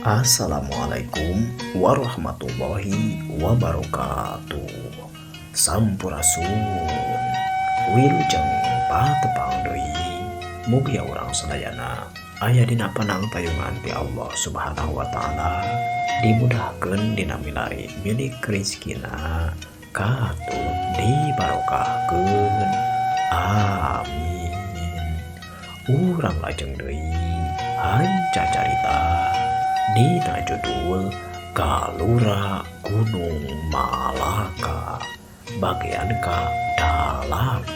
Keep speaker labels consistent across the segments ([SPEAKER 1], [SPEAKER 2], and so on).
[SPEAKER 1] Assalamualaikum warahmatullahi wabarakatuh. Sampurasun Wilujeng patepang deui mugia urang sadayana aya dina panangtayungan ti Allah Subhanahu wa taala, dimudahkeun dina milari milik rezekina katut dibarokahkeun. Amin. Urang lajeng deui hanca carita dina judul Galura Gunung Malaka bagian ke-8.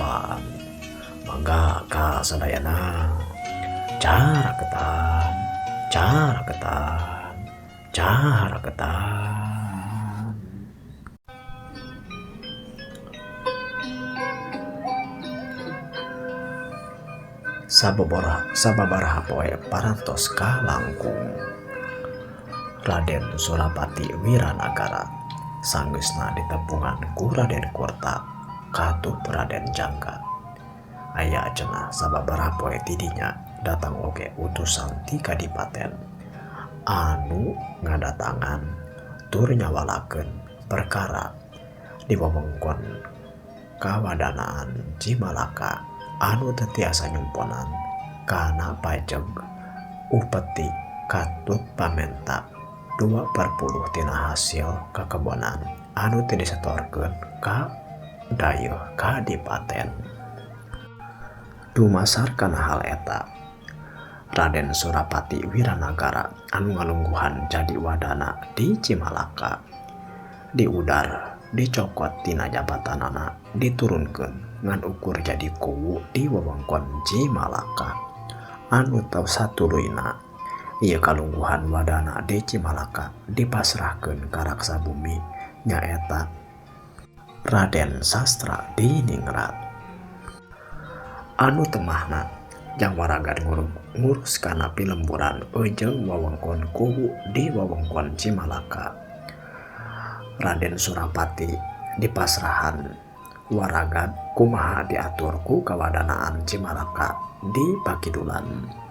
[SPEAKER 1] Mangga ka sadayana caraketan. Sababaraha poe parantos ka langkung Raden Surapati Wiranagara sanggeusna ditepungan ku Raden Kurta katut Raden Jangga. Aya cenah sababaraha poe tidinya datang oge utusan ti kadipaten anu ngadatangan tur nyawalakeun perkara di wewengkon kawadanaan Cimalaka anu teu tiasa nyumponan kana pajeg upeti katut pamenta 2/10 tina hasil kakebonan anu teu disetorkeun ka dayeuh kadipaten. Dumasarkan hal eta, Raden Surapati Wiranagara anu ngalungguhan jadi wadana di Cimalaka di udar dicokot tina jabatanana diturunkeun ngan ukur jadi kuwu di wewengkon Cimalaka anu teu satuluyna ieu kalungguhan wadana di Cimalaka dipasrahkeun ka raksa bumi nyaeta Raden Sastra Diningrat anu temahna jang waragan ngurus kana pilemburan jeung wewengkon kuwu di wewengkon Cimalaka. Raden Surapati dipasrahan waragad kumaha diatur ku kawadanaan Cimalaka di Pakidulan.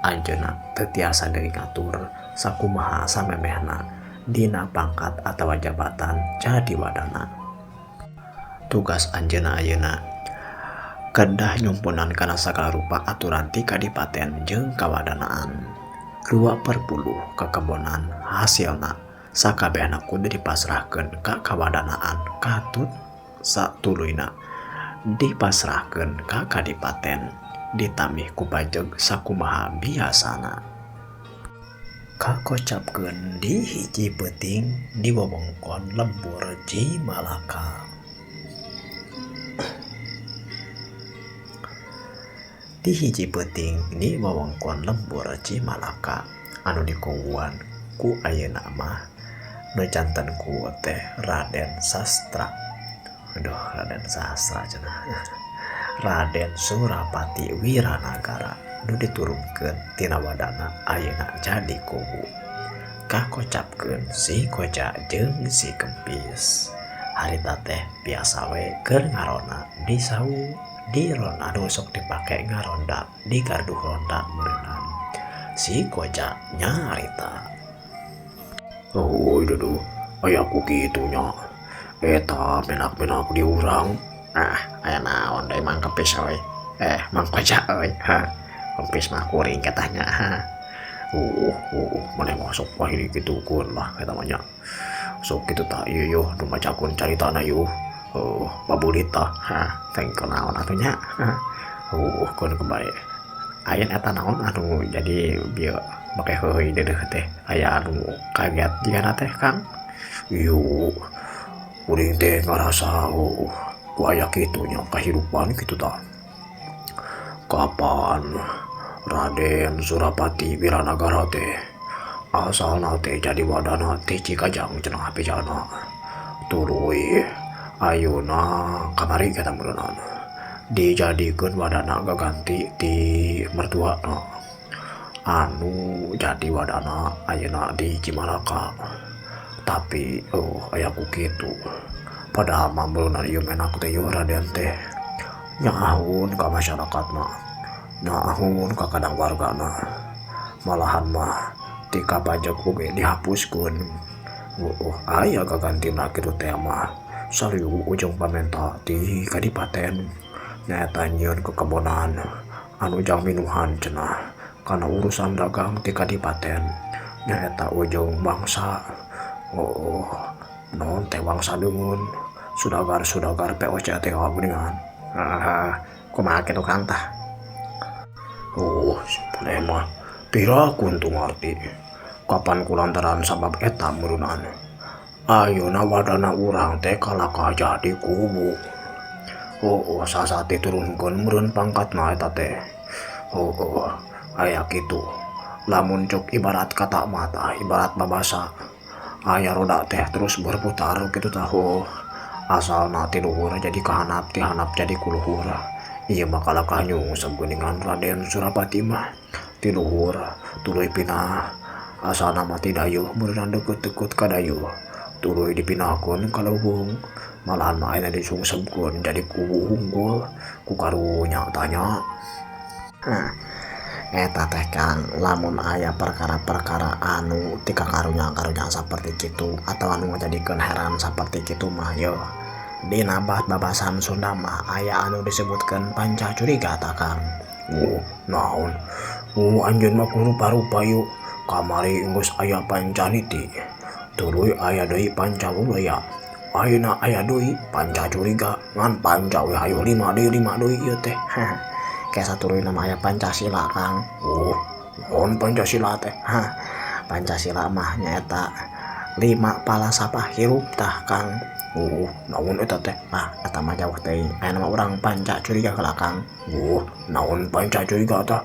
[SPEAKER 1] Anjeunna teu tiasa deui ngatur sakumaha samemehna dina pangkat atawa jabatan jadi wadana. Tugas anjeunna ayeuna kedah nyumpunan kana sagala rupa aturan ti kadipaten jeung kawadanaan. 2/10 kekebonan hasilna sakabehna kudu dipasrahkeun ka kawadanaan katut satuluyna dipasrahkeun ka kadipaten ditamih ku pajeg sakumaha biasana. Kakocapkeun di hiji peuting di wewengkon lembur Cimalaka. Di hiji peuting di wewengkon lembur Cimalaka anu dikuwuan ku ayeuna mah nu janten ku teh Raden Sastra. Raden Sastra cenah. Raden Surapati Wiranagara nu diturunkeun tina wadana ayeuna jadi kuwu. Kakocapkeun si Koja jeung si Kempis. Harita teh biasa we keur ngarona di sawu di ron anu sok dipake ngaronda di garduh ronda meunang. Si Koja nyarita, "Oh, dudu, aya ku kitu nya. Eta menak-menak di urang. Aya naon deui Mang Kempis we? Mang Koja we. Kempis mah kuring katanya. Maneh mah sok wahini kitukeun lah eta mah nya. Sok kitu tah ieu yuh nu macakeun caritana yuh. Babulita. Tengkeun naon atuh nya. Keun kebae. Ayeuna eta naon anu jadi bieu make heuheuy deudeuh teh. Aya anu kaget jigana teh Kang? Ieu kuring teh ngarasa ku aya kitu nya kahirupan kitu tah. Kapan Raden Surapati Wiranagara teh asalna teh jadi wadana ti Cikajang cenah pejana. Tuluy ayeuna kamari kita meunang dijadikeun wadana gaganti ti mertuana anu jadi wadana ayeuna di Cimalaka. Tapi aya ku kitu padahal mah meunang ieu menak teh ieu Raden teh nyaahun ka masyarakatna, nyaahun ka kadang wargana, malahan mah tika pajak oge dihapuskeun. Aya gagantina kitu teh mah saliu ujung pamenta ti kadipaten nyaeta nyieun ke kebonan anu jang minuhan cenah kana urusan dagang ti kadipaten nyaeta ujung bangsa. Non teh bangsa deungeun sudagar POC teh geuningan. Kumaha kitu Kang tah? Sebenarnya mah pirakun tu ngarti kapan kulantaran sabab eta meureunan ayeuna wadana urang teh kalaka jadi kubu. Sasati turunkeun meureun pangkatna eta teh. Aya kitu lamun cuk ibarat kata mata ibarat babasa aya roda teh terus berputar kitu tah. Asalna ti luhur jadi kahanap ti hanap jadi kuluhur. Ieu mah kalakah nyungsep geuningan Raden Surapati mah ti luhur tuluy pinah asalna mah ti dayeuh beunang deukeut-deukeut ka dayeuh tuluy dipinahkeun ka leuweung malahan mah ayeuna disungsepkeun jadi kubu unggul ku karunya tanya. Eta teh Kang lamun aya perkara-perkara anu ti karunya saperti kitu atau anu ngajadikeun heran saperti kitu mah yo dina babasan Sunda mah aya anu disebutkeun panca curiga tah Kang. Naon? Anjeun mah rupa-rupa yuk kamari geus aya pancaniti tuluy aya deui panca budaya ayeuna aya deui panca curiga ngan panca we hayu 5 deui ieu teh. Kayak saturuyna mah aya Pancasila Kang. Naon Pancasila teh? Pancasila mah nyaeta 5 palasapa hirup tah Kang. Naon eta teh? Eta mah jauh teuing. Aya nama urang panca curiga heula Kang. Naon panca curiga tah?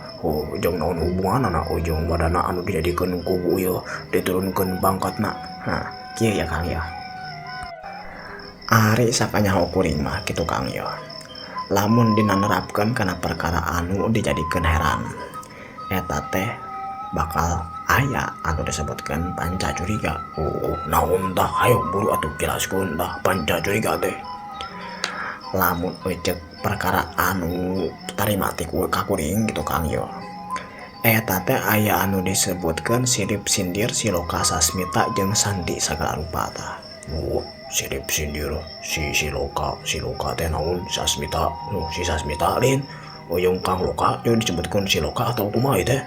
[SPEAKER 1] Jeung naon hubunganna jeung wadana anu dijadikeun kubu ieu diturunkeun pangkatna. Kieu ya Kang ya. Ari sakanyaho kuring mah kitu Kang ya. Lamun dina nerapkeun kana perkara anu dijadikeun heran eta teh bakal aya anu disebutkeun panca curiga. Naon tah? Hayo buru atuh jelaskeun tah panca curiga teh. Lamun ceuk perkara anu tarima ti kuring gitu Kang yo. Eta teh aya anu disebutkeun sirip sindir siloka sasmita jeung sandi sagala rupa tah. Sirip sindir si siloka teh naon sasmita si sasmita lin yang Kang Loka yang disebutkan siloka atau kumaha teh.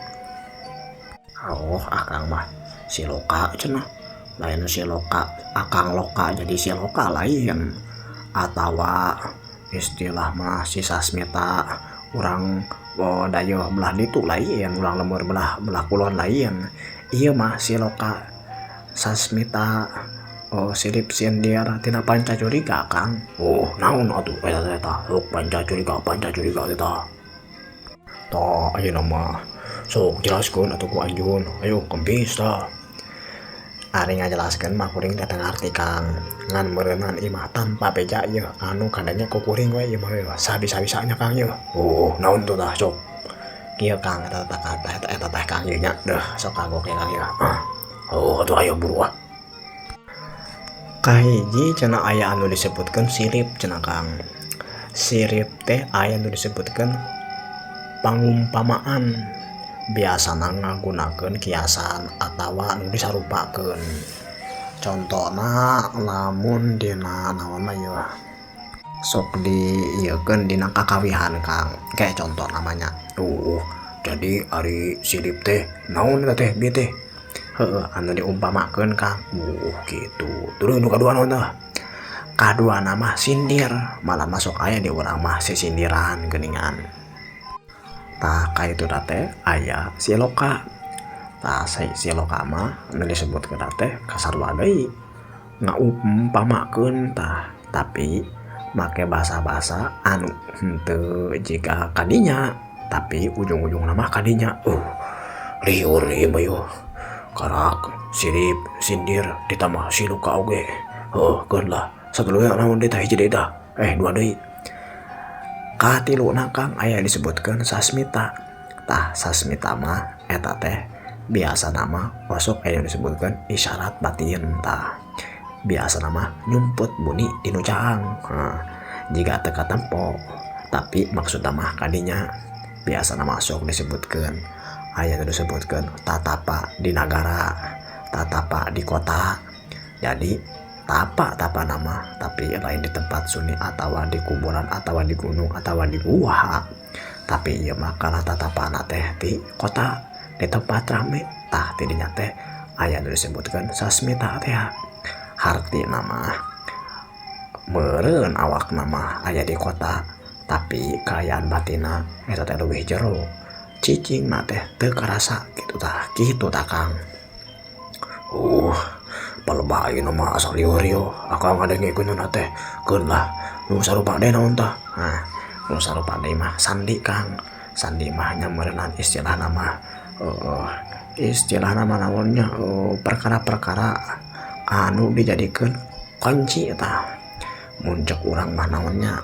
[SPEAKER 1] Akang mah siloka cenah lain siloka Akang Loka jadi siloka lain atawa istilah mah si sasmita urang dayeuh belah ditu lain urang lemur belah kulon lain. Ieu mah siloka sasmita sirip sindir tina panca curiga Kang. Naon atuh eta panca curiga eta tah ayeuna mah sok jelaskeun atuh ku anjeun ayo kempis tah. Ari ngajelaskeun mah kuring teh ngarti Kang ngan meureunan imah tanpa beja ieu anu kadanya ku kuring we ieu mah sabisa-bisanya Kang ieu. Naon tuh tah sok kieu Kang eta teh Kang ieu nya deuh sok kagok Kang ieu. Atuh ayo buruan. Kahiji cenah aya anu disebutkeun sirip cenah Kang. Sirip teh aya anu disebutkeun pangumpamaan biasana ngagunakeun kiasan atawa anu disarupakeun. Contona lamun dina naon mah ieu sok diieukeun dina kakawihan Kang. Kayak contoh namanya. Jadi ari sirip teh naon eta teh bieu teh? Anu diumpamakeun Kang. Gitu. Terus nu kadua naon tah? Kadua nama sindir, malah masuk aya di urang mah sisindiran geuningan. Tah kaitu teh aya siloka. Tah siloka mah anu disebutkeun teh kasarua deui ngaumpamakeun tah, tapi make basa-basa anu henteu jiga kadinya, tapi ujung-ujungna mah kadinya. Liur ieu mah karak sirip sindir ditambah siluka oge. Keun lah sageuleuh naon deui tah hiji deui tah. Dua deui. Katiluna Kang aya disebutkeun sasmita. Tah sasmita mah eta teh biasa nama osok aya disebutkeun isyarat batin tah. Biasa nama nyumput bunyi dinu caang. Jika teu katempo tapi maksudna mah kadinya biasa nama sok disebutkeun aya nu disebutkeun tatapa di nagara, tatapa di kota. Jadi tapa nama tapi lain di tempat sunyi atawa di kuburan atawa di gunung atawa di gua. Tapi ieu mah kana tatapana teh di kota di tempat rame tah tidinya teh aya nu disebutkeun sasmita teh. Harti nama meureun awak nama aya di kota tapi kaayaan batina eta teh leuwih jero. Cicingna teh teu karasa kitu tah Kang. Palebah ieu mah asal liur-liur akang ngadengikeun teh keun lah nu sarupa deui naon tah. Nu sarupa deui mah sandi Kang. Sandi mah nya meureunana istilah nama naonnya perkara-perkara anu dijadikeun kunci eta. Mun ceuk urang mah naonnya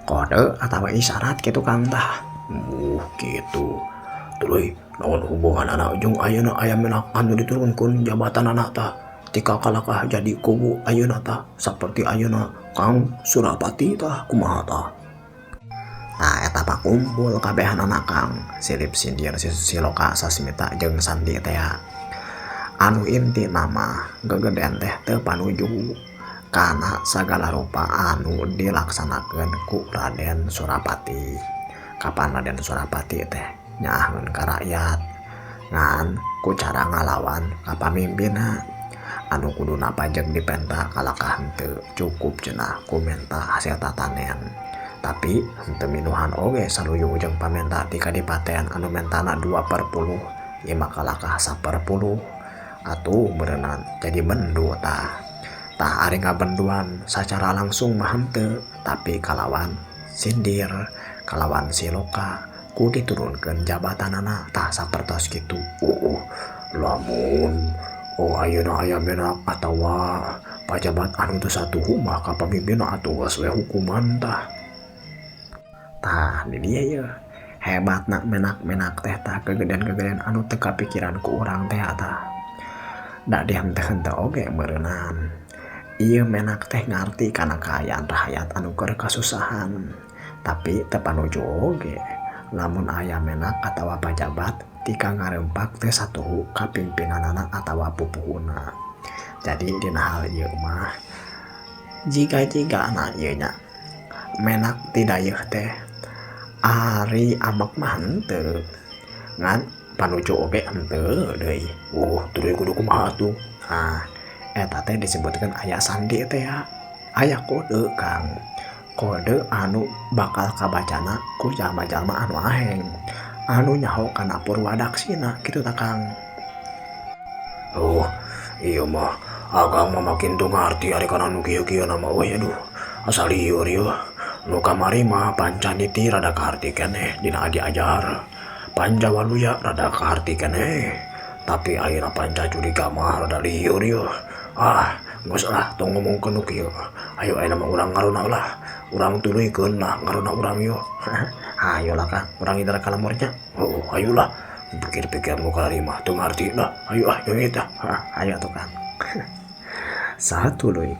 [SPEAKER 1] kode atawa isyarat gitu Kang tah. Gitu. Tuluy naon hubungan anak jeung ayeuna aya menak anu diturunkeun jabatan anak tah tika kalakah jadi kubu ayeuna tah saperti ayeuna Kang Surapati tah kumaha tah. Nah eta mah kumpul kabehan anak Kang silip sindir siloka sasmita jeung sandi teh. Anu inti nama gegedean teh teu panuju kana sagala rupa anu dilaksanakeun ku Raden Surapati. Kapan Raden Surapati teh nyaahkeun ka rakyat ngan ku cara ngalawan ka pamimpinna anu kuduna pajeg dipenta kalakah henteu cukup cenah ku menta hasil tatanen. Tapi henteu minuhan oge saluyung jeung pamenta ti kadipaten anu mentana 2/10 ieu mah kalakah 1/10 atuh berenang jadi bendu tah. Tah ari ngabenduan sacara langsung mah henteu tapi kalawan sindir kalawan siloka ku diturunkeun jabatanana tah sapertos kitu. Lamun ayeuna aya menak atawa pajabat anu teu satuhu mah ka pamimpinna atuh geus we hukuman tah. Tah di dieu ye hebatna menak-menak teh tah kegedean-kegedean anu teu kapikiran ku urang teh tah. Da dihenteu-henteu oge meureunana. Ieu menak teh ngarti kana kaayaan rakyat anu keur kasusahan. Tapi teu panuju oge lamun aya menak atawa pajabat tika ngarempak teh satuhu ka pimpinanana atawa pupuhuna. Jadi dina hal ieu mah jiga-jigana ieu nya menak ti dayeuh teh ari amek mah henteu ngan panuju oge henteu deui. Tuluy kudu kumaha tuh. Eta teh disebutkeun aya sandi teh aya kode Kang. Kode anu bakal kabacana ku jalma-jalma anu aheng anu nyaho kana purwadaksina kitu tah Kang. Iya mah akang mah makin tuh ngarti ari kana nu kieu-kieu nama we aduh asal liur ieu. Nu kamari mah pancaniti rada kaharti keneh dina diajar. Panjawaluya rada kaharti keneh tapi ayeuna pancacuriga mah rada liur ieu. Geus lah tong ngomongkeun nu kieu. Ayo ayeuna mah urang ngaruna lah. Urang tuluykeun lah ngaruna urang ieu. Hayo lah Kang, urang idar kalamurnya. Ayolah. Pikir-pikir nu kalari mah teu ngarti lah. Ayo eta. Ayo atuh Kang. Satuluy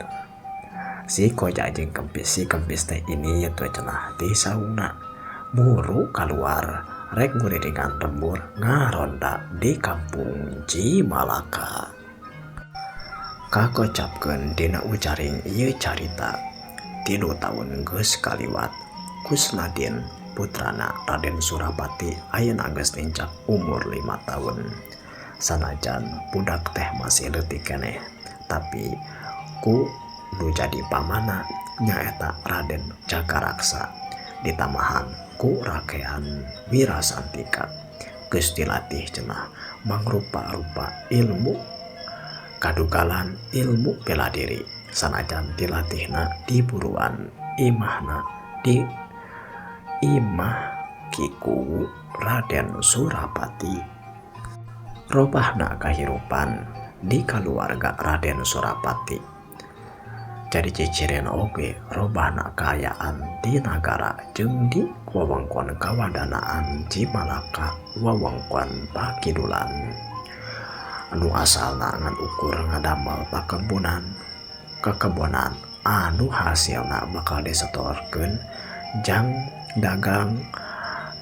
[SPEAKER 1] si koja jeung kempis teh ini teh cenah ti sauna buru kaluar rek nguriringan lembur ngaronda di kampung Cimalaka. Kakocapkeun dina ucaring ieu carita 3 taun geus kaliwat Kusnadin putrana Raden Surapati ayeuna geus nincak umur 5 taun. Sanajan budak teh masih leutik keneh tapi ku nu jadi pamana nyaeta Raden Jagaraksa ditamahan ku rakean Wirasantika geus dilatih cenah mangrupa-rupa ilmu kadugalan ilmu bela diri sanajan dilatihna di buruan imahna di imah kiku Raden Surapati. Robahna kahirupan di keluarga Raden Surapati jadi ciciren oge robahna kaayaan di nagara jeung di wewengkon kawadanaan Cimalaka wewengkon Pakidulan anu asalna ngan ukur ngadamel kekebunan anu hasilna bakal disetorkeun jang dagang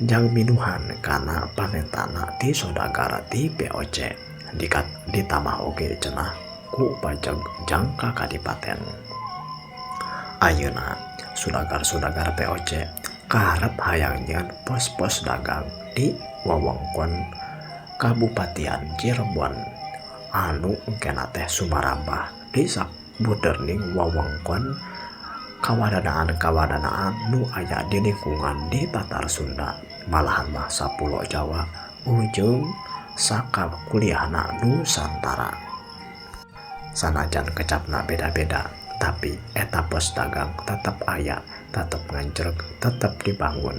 [SPEAKER 1] jang minuhan karena pamentana di saudagar di POC ditambah oge cenah ku pajak jangka kadipaten. Ayeuna sudagar-sudagar POC kaharep hayang nyeun pos-pos dagang di wewengkon Kabupatian Cirebon anu engkena teh sumarambah di sabuderning wewengkon kawadanaan nu aya di lingkungan di Tatar Sunda malahan mah sapulo Jawa ujung saka kuliahna Nusantara. Sanajan kecapna beda-beda tapi eta pos dagang tetap aya, tetap ngancreg, tetap dibangun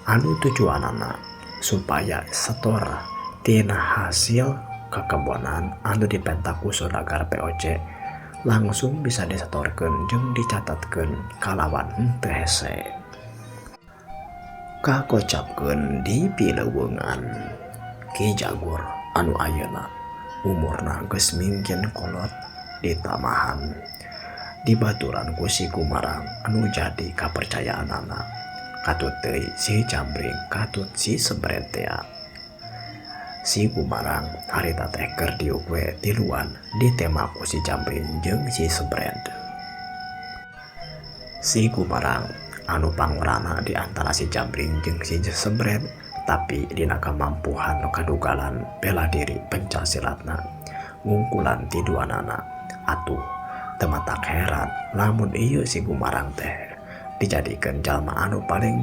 [SPEAKER 1] anu tujuanana supaya setor tina hasil kekebonan anu dipentaku saudagar POC langsung bisa disetorkeun jeung dicatatkeun kalawan henteu hese. Kakocapkeun di pileuweungan Ki Jagur anu ayeuna umurna geus mingkin kolot ditamahan dibaturan ku si Gumarang anu jadi kapercayaanana katut teuy si Jambring katut si Sebrentea. Si Gumarang harita teh keur diuk we tiluan ditembak ku si Jambring jeung si Sebrend. Si Gumarang anu pangorana di antara si Jambring jeung si Sebrend tapi dina kamampuhan nu kadugalan bela diri pencaksilatna ngungkulan ti duanana atuh teu matak heran lamun ieu si Gumarang teh dijadikeun jalma anu paling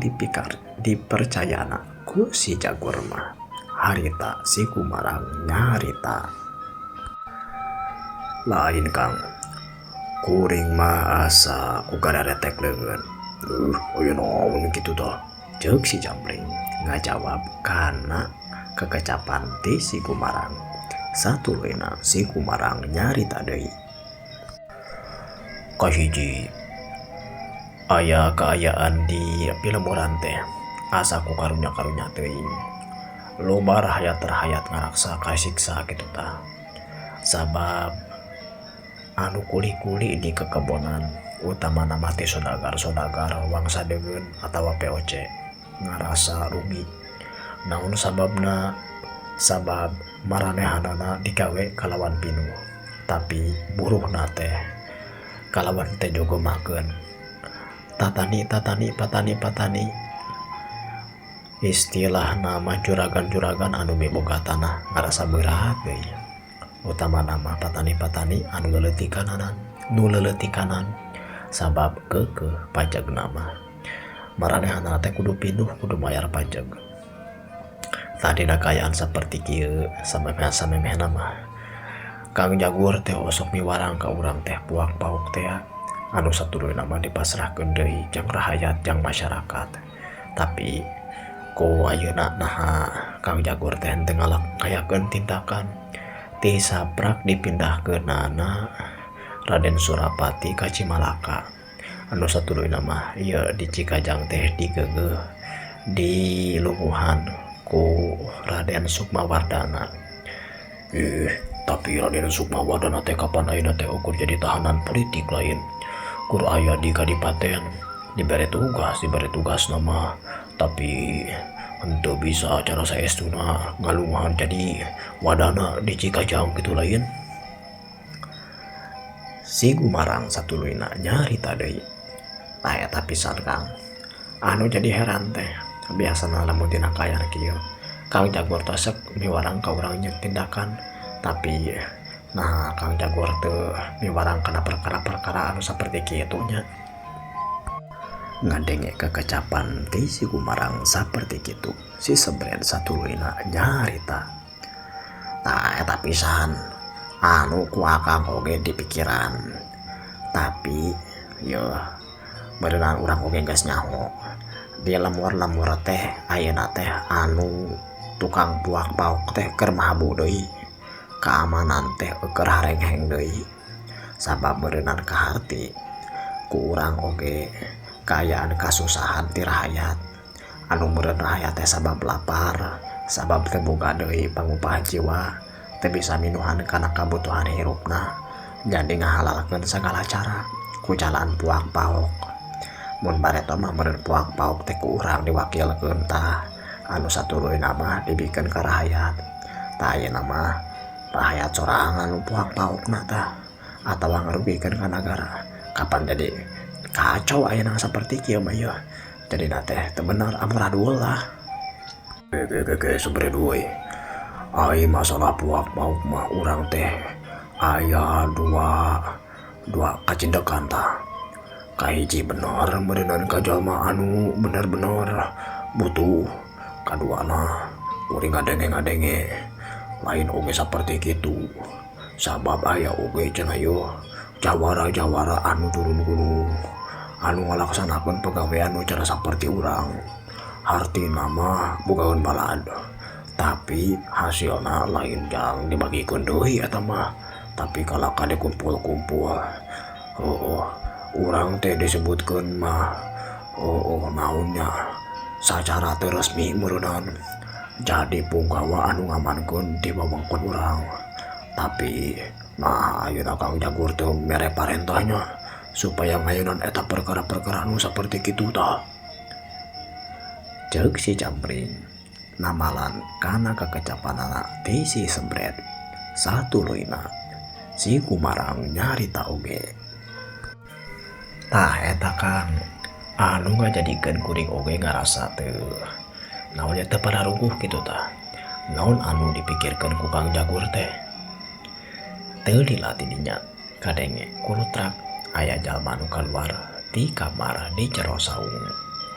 [SPEAKER 1] dipercayana ku si Jagur mah. Harita si Gumarang nyarita, lain Kang kuring mah asa ku kadaretek leungeun. Aya naon kitu tah? Ceuk si Jambring ngajawab kana kekecapan ti si Gumarang. Satuluyna si Gumarang nyarita deui. Kahiji aya kaayaan di Pilemuran teh asa ku karunya-karunya teuing. Loba rahayat-rahayat ngaraksa kasiksa gitu tah. Sabab anu kuli-kuli di kekebonan utamana mati saudagar-saudagar wangsa degeun atawa POC ngarasa rugi. Naon sababna? Sabab maranehanana digawe kalawan pinuh. Tapi buruhna teh kalawan teh jogomakeun. Tatani patani. Istilah nama juragan-juragan anu miboga tanah ngarasa berat deui. Utama nama patani-patani anu leuletik kanan sabab keukeuh pajak nama. Maranehanana teh kudu pinuh kudu mayar pajak. Tadina kayaan saperti kieu samemeh-samemehna mah Kang Jagur teh osok miwarang ka urang teh puak pauk teh anu satuluyna mah dipasrahkeun deui jang rahayat jang masyarakat. Tapi ku ayeuna naha Kang Jagur teh teu ngalakayakeun tindakan ti saprak dipindahkeunana Raden Surapati ka Cimalaka anu satuluyna mah ieu di Cikajang teh digeugeuh dilungguhan ku Raden Sukmawardana. Tapi Raden Sukmawardana teh kapan ayeuna teh ukur jadi tahanan politik lain kur aya di kadipaten dibere tugas nama tapi untuk bisa cara saestuna ngalungan jadi wadana di Cikajang gitu lain. Si Gumarang satuluyna nyarita deui. Tah eta pisan Kang anu jadi heran teh biasana lamun dina kayaan kieu Kang Jagur teh sok miwarang ka urang nyeun tindakan tapi nah Kang Jagur teu miwarang kana perkara-perkara anu saperti kitu nya. Ngadenge kekecapan ti si Gumarang saperti kitu si Sebrend satuluyna nyarita. Tah eta pisan anu ku Akang oge dipikiran. Tapi yo berenang urang oge geus nyaho di lemur teh ayeuna teh anu tukang puak pauk teh keur mahabu deui keamanan teh keur harengheng deui sabab berenang kaharti ku urang oge kaayaan kasusahan ti rahayat anu meureun rahayat teh sabab lapar sabab teu boga deui pangupahan jiwa teu bisa minuhan kana kabutuhan hirupna jadi ngahalalkeun sagala cara ku jalan puak pauk mun bareto mah meureun puak pauk teh ku urang diwakilkeun tah anu satuluy nama dibikin ke rahayat tak aya nama rahayat sorangan anu puak paukna tah atawa ngarugikeun ka nagara. Kapan jadi kacau ayeuna saperti kieu mah ya. Jadi teh teu bener amburadul lah. Ge sabredoy. Ai masalah puak pauk mah urang teh aya dua kacindekan tah. Kahiji bener meureunan ka jalma anu bener-bener butuh, kaduana uring ngadenge lain oge saperti kitu. Sabab aya oge cenah yo jawara-jawara anu turun gunung anu ngalaksanakeun pagawean nu cara saperti urang. Hartina mah bogaeun balad, tapi hasilna lain jang dibagikeun deui eta mah, tapi kalaka dikumpul-kumpul. Urang teh disebutkeun mah naonnya sacara teu resmi meureunana jadi punggawa anu ngamankeun di wewengkon urang. Tapi nah ayeuna Kang Jagur teh mere parentahnya supaya ngayeunan eta perkara-perkara anu saperti kitu tah. Ceuk si Campring namalan kana kakecapanana ti si Sembret. Satuluyna si Kumarang nyarita oge. Tah eta Kang anu ngajadikeun kuring oge ngarasa teu naon teu pada rungkuh kitu tah. Naon anu dipikirkeun ku Kang Jagur teh? Teu dilatih dinya kadenge kulutrak aya jalma anu kaluar ti kamar di jero saung.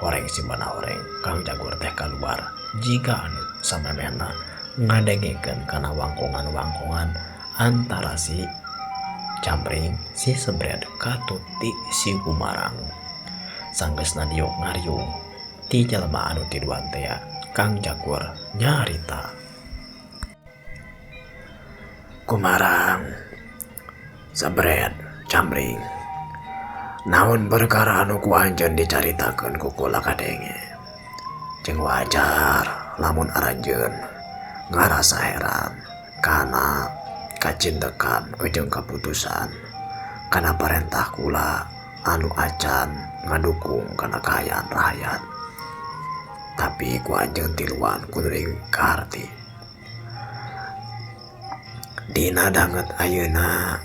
[SPEAKER 1] Horeng simbana horeng Kang Jagur teh kaluar jika anu samemehna ngadengekeun kana wangkongan-wangkongan antara si Campring si Sembret katuti si Kumarang. Sanggeusna diuk ngariung ti jalma anu tiduan teh Kang Jagur nyarita. Kumarang, Sembret, Campring, naon perkara anu ku anjeun dicaritakeun ku kula kadenge. Jeung wajar lamun aranjeun ngarasa heran kana kacintekan jeung kaputusan kana parentah kula anu acan ngadukung kana kaayaan rakyat. Tapi ku anjeun tiluan kuring kaharti. Dina danget ayeuna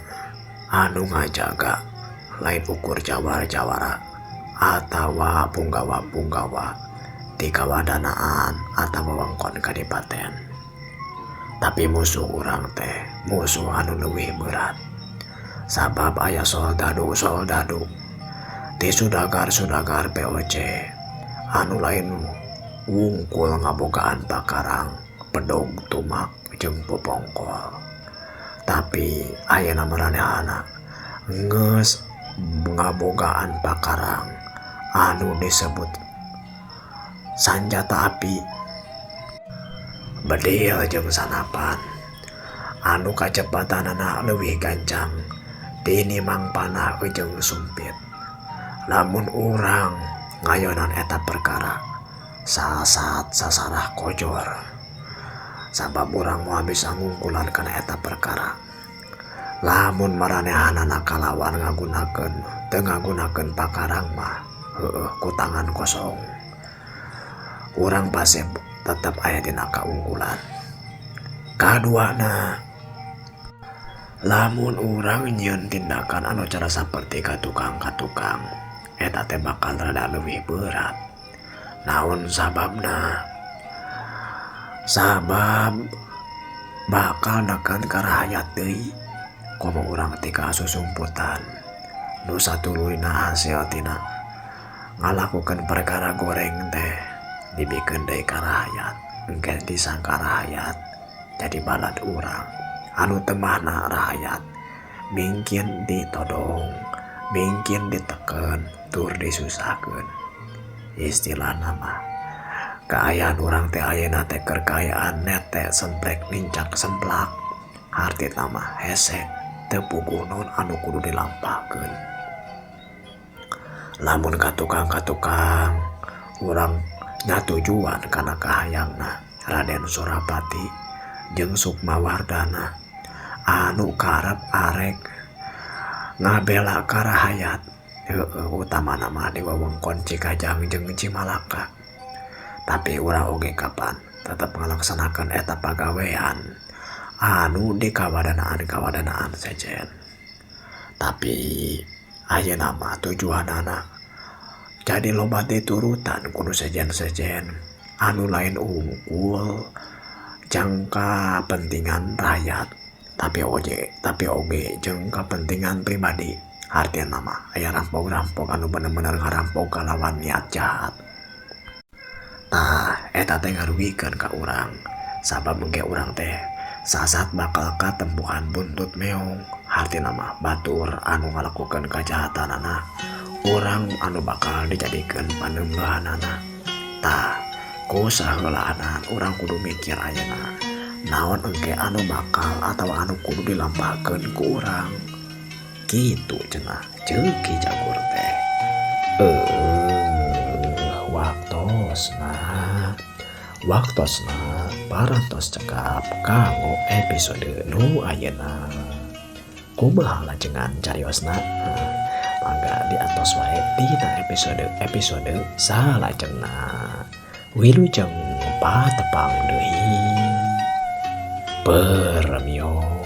[SPEAKER 1] anu ngajaga lain ukur jawara-jawara atawa punggawa-punggawa di kawadanaan atawa wewengkon kadipaten. Tapi musuh urang teh musuh anu leuwih berat. Sabab aya soldadu ti sudagar POC anu lain wungkul ngabogaan pakarang, pedog, tumak, jeung popongkol. Tapi ayeuna maranehana geus ngabogaan pakarang anu disebut sanjata api, bedil jeung sanapan anu kacepatanana leuwih gancang tinimbang panah jeung sumpit. Lamun urang ngayonan eta perkara sasarah kojor. Sabab urang moal bisa ngungkulan kana eta perkara. Lamun maranehana nakalawan teu ngagunakeun pakarang mah ku tangan kosong. Urang pasti tetep aya dina kaunggulan. Kaduana, lamun urang nyieun tindakan anu cara saperti katukang-katukang, eta teh bakal rada leuwih berat. Naon sababna? Sabab bakal nekan ka rahayat deui komo urang teh kasusumputan. Nu satuluyna hasil tina ngalakukeun perkara goreng teh dibikeun deui ka rahayat, engke disangka rahayat jadi balad urang anu teu mahna rahayat, mungkin ditodong, mungkin diteken, tur disusahkeun. Istilahna mah kaayaan urang teh ayeuna teh keur kaayaan nete semprek nincak semplak. Hartina mah hese teu puguh naon anu kudu dilampahkeun. Lamun katukang-katukang urang nyatujuan kana kahayangna Raden Surapati jeung Sukmawardana anu karep arek ngabela ka rahayat, utamana mah di wewengkon Cikajang jeung Cimalaka. Tapi urang oge kapan tetap ngalaksanakan eta pagawean anu di kawadanaan sejen. Tapi ayeuna mah tujuanana jadi loba diturutan kudu sejen-sejen anu lain unggul jangka pentingan rakyat tapi oge jeung kepentingan pribadi. Artian nama aya rampok-rampok anu bener-bener ngarampok kalawan niat jahat. Nah eta teh ngarugikeun ka urang sabab engke urang teh sasat bakal katempuhan buntut meong. Artian nama batur anu ngalakukeun kajahatanana urang anu bakal dijadikeun paneunggahanana. Tah ku saheulana urang kudu mikir ayeuna naon engke anu bakal atau anu kudu dilampahkeun ku urang. Gitu cenah ceuk Ki Jagur teh. Waktosna parantos cekap kanggo episode nu ayeuna. Kumaha lajengan cariosna? Mangga diatos wae dina episode salajengna. Wilujeng patepang deui. Permios.